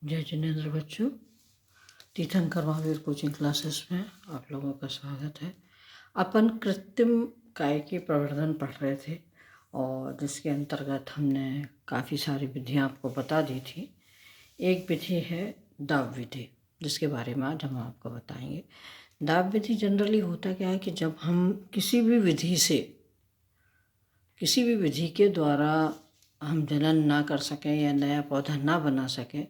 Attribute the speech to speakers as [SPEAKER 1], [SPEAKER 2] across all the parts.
[SPEAKER 1] जय जिनेंद्र बच्चों, तीर्थंकर महावीर कोचिंग क्लासेस में आप लोगों का स्वागत है। अपन कृत्रिम काय के प्रवर्धन पढ़ रहे थे और जिसके अंतर्गत हमने काफ़ी सारी विधियां आपको बता दी थी। एक विधि है दाब विधि, जिसके बारे में आज हम आपको बताएंगे। दाब विधि जनरली होता क्या है कि जब हम किसी भी विधि के द्वारा हम जनन ना कर सकें या नया पौधा ना बना सकें,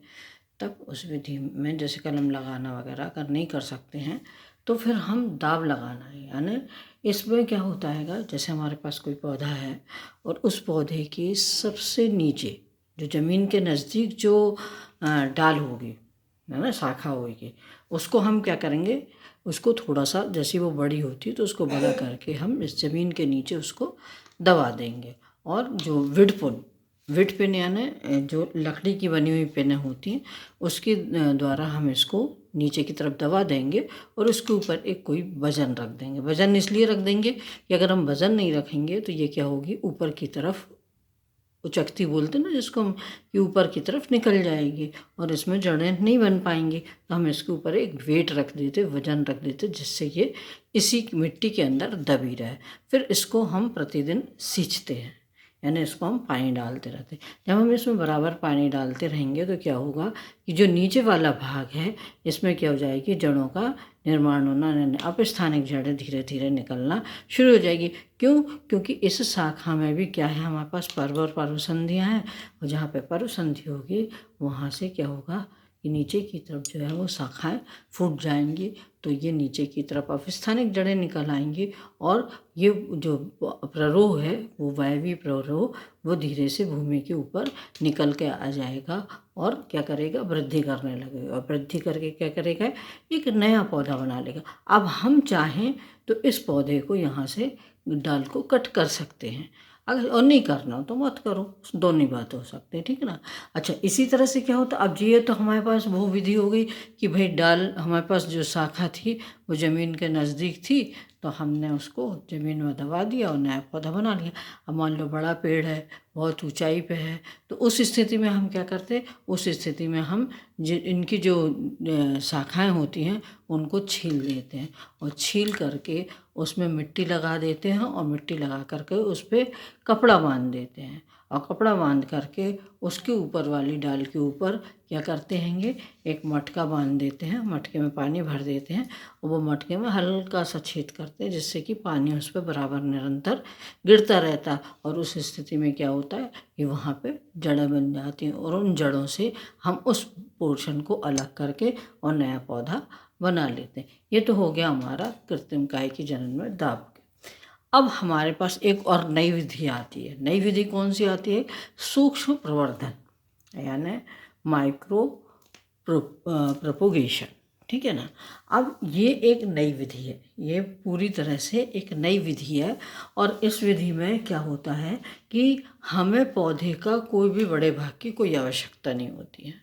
[SPEAKER 1] तब उस विधि में जैसे कलम लगाना वगैरह अगर नहीं कर सकते हैं तो फिर हम दाब लगाना है। यानी इसमें क्या होता है, जैसे हमारे पास कोई पौधा है और उस पौधे के सबसे नीचे जो ज़मीन के नज़दीक जो डाल होगी, है ना, शाखा होगी, उसको हम क्या करेंगे, उसको थोड़ा सा जैसे वो बड़ी होती है तो उसको बड़ा करके हम इस ज़मीन के नीचे उसको दबा देंगे। और जो विड पिन यानी जो लकड़ी की बनी हुई पिनें होती हैं उसके द्वारा हम इसको नीचे की तरफ दबा देंगे और उसके ऊपर एक कोई वज़न रख देंगे। वज़न इसलिए रख देंगे कि अगर हम वज़न नहीं रखेंगे तो ये क्या होगी, ऊपर की तरफ उचकती बोलते हैं ना जिसको हम, कि ऊपर की तरफ निकल जाएगी और इसमें जड़ें नहीं बन पाएंगी। तो हम इसके ऊपर एक वेट रख देते, वज़न रख देते, जिससे ये इसी मिट्टी के अंदर दबी रहे। फिर इसको हम प्रतिदिन सींचते हैं, यानी इसको हम पानी डालते रहते हैं। जब हम इसमें बराबर पानी डालते रहेंगे तो क्या होगा कि जो नीचे वाला भाग है इसमें क्या हो जाएगी, जड़ों का निर्माण होना, अपस्थानिक जड़ें धीरे धीरे निकलना शुरू हो जाएगी। क्यों? क्योंकि इस शाखा में भी क्या है, हमारे पास पर्व और पर्वसंधियाँ हैं और जहाँ पे पर्वसंधि होगी वहाँ से क्या होगा कि नीचे की तरफ जो है वो शाखाएं फूट जाएंगी, तो ये नीचे की तरफ अपस्थानिक जड़ें निकल आएंगी और ये जो प्ररोह है वो वायवीय प्ररोह वो धीरे से भूमि के ऊपर निकल के आ जाएगा और क्या करेगा, वृद्धि करने लगेगा और वृद्धि करके क्या करेगा, एक नया पौधा बना लेगा। अब हम चाहें तो इस पौधे को यहाँ से डाल को कट कर सकते हैं, अगर और नहीं करना हो तो मत करो, दोनों ही बात हो सकते हैं, ठीक है ना। अच्छा, इसी तरह से क्या होता, अब ये तो हमारे पास वो विधि हो गई कि भाई डाल, हमारे पास जो शाखा थी वो ज़मीन के नज़दीक थी तो हमने उसको ज़मीन में दबा दिया और नया पौधा बना लिया। अब मान लो बड़ा पेड़ है, बहुत ऊंचाई पे है, तो उस स्थिति में हम क्या करते हैं, उस स्थिति में हम इनकी जो शाखाएं होती हैं उनको छील देते हैं और छील करके उसमें मिट्टी लगा देते हैं और मिट्टी लगा करके उस पर कपड़ा बांध देते हैं और कपड़ा बांध करके उसके ऊपर वाली डाल के ऊपर क्या करते हैंगे, एक मटका बांध देते हैं, मटके में पानी भर देते हैं और वो मटके में हल्का सा छेद करते हैं जिससे कि पानी उस पर बराबर निरंतर गिरता रहता है। और उस स्थिति में क्या होता है कि वहाँ पे जड़ें बन जाती हैं और उन जड़ों से हम उस पोर्शन को अलग करके और नया पौधा बना लेते हैं। ये तो हो गया हमारा कृत्रिम काय की जनन में दाब। अब हमारे पास एक और नई विधि आती है। नई विधि कौन सी आती है? सूक्ष्म प्रवर्धन, यानी माइक्रो प्रोपोगेशन, ठीक है ना। अब ये एक नई विधि है, ये पूरी तरह से एक नई विधि है और इस विधि में क्या होता है कि हमें पौधे का कोई भी बड़े भाग की कोई आवश्यकता नहीं होती है।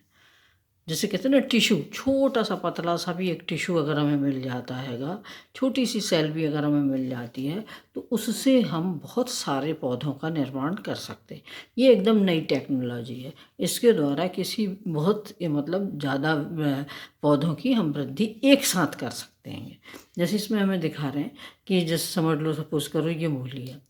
[SPEAKER 1] जैसे कहते हैं ना, टिश्यू, छोटा सा पतला सा भी एक टिश्यू अगर हमें मिल जाता हैगा, छोटी सी सेल भी अगर हमें मिल जाती है तो उससे हम बहुत सारे पौधों का निर्माण कर सकते हैं। ये एकदम नई टेक्नोलॉजी है, इसके द्वारा किसी बहुत मतलब ज़्यादा पौधों की हम वृद्धि एक साथ कर सकते हैं। जैसे इसमें हमें दिखा रहे हैं कि जैसे समझ लो, सपोज करो ये मूली है,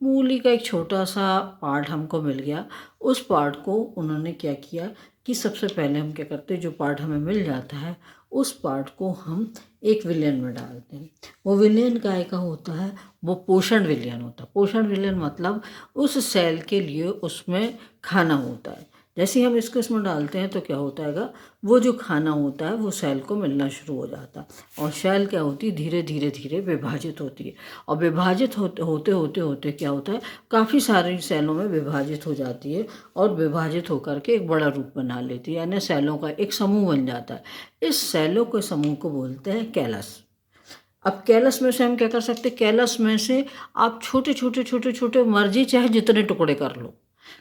[SPEAKER 1] मूली का एक छोटा सा पार्ट हमको मिल गया। उस पार्ट को उन्होंने क्या किया कि सबसे पहले हम क्या करते हैं, जो पार्ट हमें मिल जाता है उस पार्ट को हम एक विलयन में डालते हैं। वो विलयन काय का होता है? वो पोषण विलयन होता है। पोषण विलयन मतलब उस सेल के लिए उसमें खाना होता है। जैसे ही हम इसको इसमें डालते हैं तो क्या होता है, वो जो खाना होता है वो सेल को मिलना शुरू हो जाता है और सेल क्या होती है, धीरे धीरे धीरे विभाजित होती है और विभाजित होते होते होते होते क्या होता है, काफ़ी सारी सेलों में विभाजित हो जाती है और विभाजित होकर के एक बड़ा रूप बना लेती है, यानी सेलों का एक समूह बन जाता है। इस सेलों के समूह को बोलते हैं कैलस। अब कैलस में से हम क्या कर सकते हैं, कैलस में से आप छोटे छोटे छोटे छोटे मर्जी चाहे जितने टुकड़े कर लो,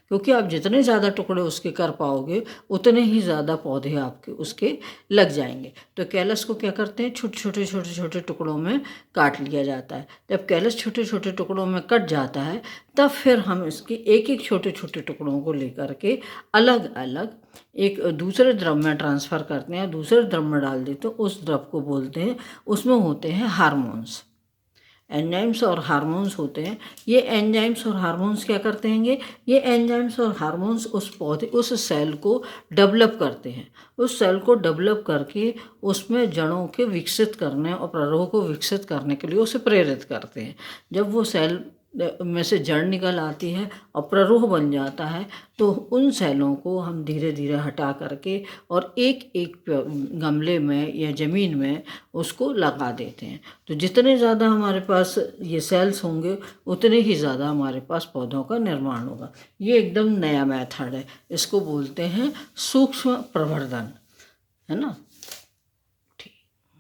[SPEAKER 1] क्योंकि आप जितने ज़्यादा टुकड़े उसके कर पाओगे उतने ही ज़्यादा पौधे आपके उसके लग जाएंगे। तो कैलस को क्या करते हैं, छोटे छोटे टुकड़ों में काट लिया जाता है। जब कैलस छोटे छोटे टुकड़ों में कट जाता है तब फिर हम इसके एक एक छोटे छोटे टुकड़ों को लेकर के अलग अलग एक दूसरे द्रव में ट्रांसफ़र करते हैं, दूसरे द्रव में डाल देते हैं। उस द्रव को बोलते हैं, उसमें होते हैं हार्मोन्स, एंजाइम्स और हार्मोन्स होते हैं। ये एंजाइम्स और हार्मोन्स क्या करते हैं, ये एंजाइम्स और हार्मोन्स उस पौधे उस सेल को डेवलप करते हैं। उस सेल को डेवलप करके उसमें जड़ों के विकसित करने और प्ररोह को विकसित करने के लिए उसे प्रेरित करते हैं। जब वो सेल में से जड़ निकल आती है और प्ररोह बन जाता है तो उन सेलों को हम धीरे धीरे हटा करके और एक एक गमले में या ज़मीन में उसको लगा देते हैं। तो जितने ज़्यादा हमारे पास ये सेल्स होंगे उतने ही ज़्यादा हमारे पास पौधों का निर्माण होगा। ये एकदम नया मेथड है, इसको बोलते हैं सूक्ष्म प्रवर्धन, है ना।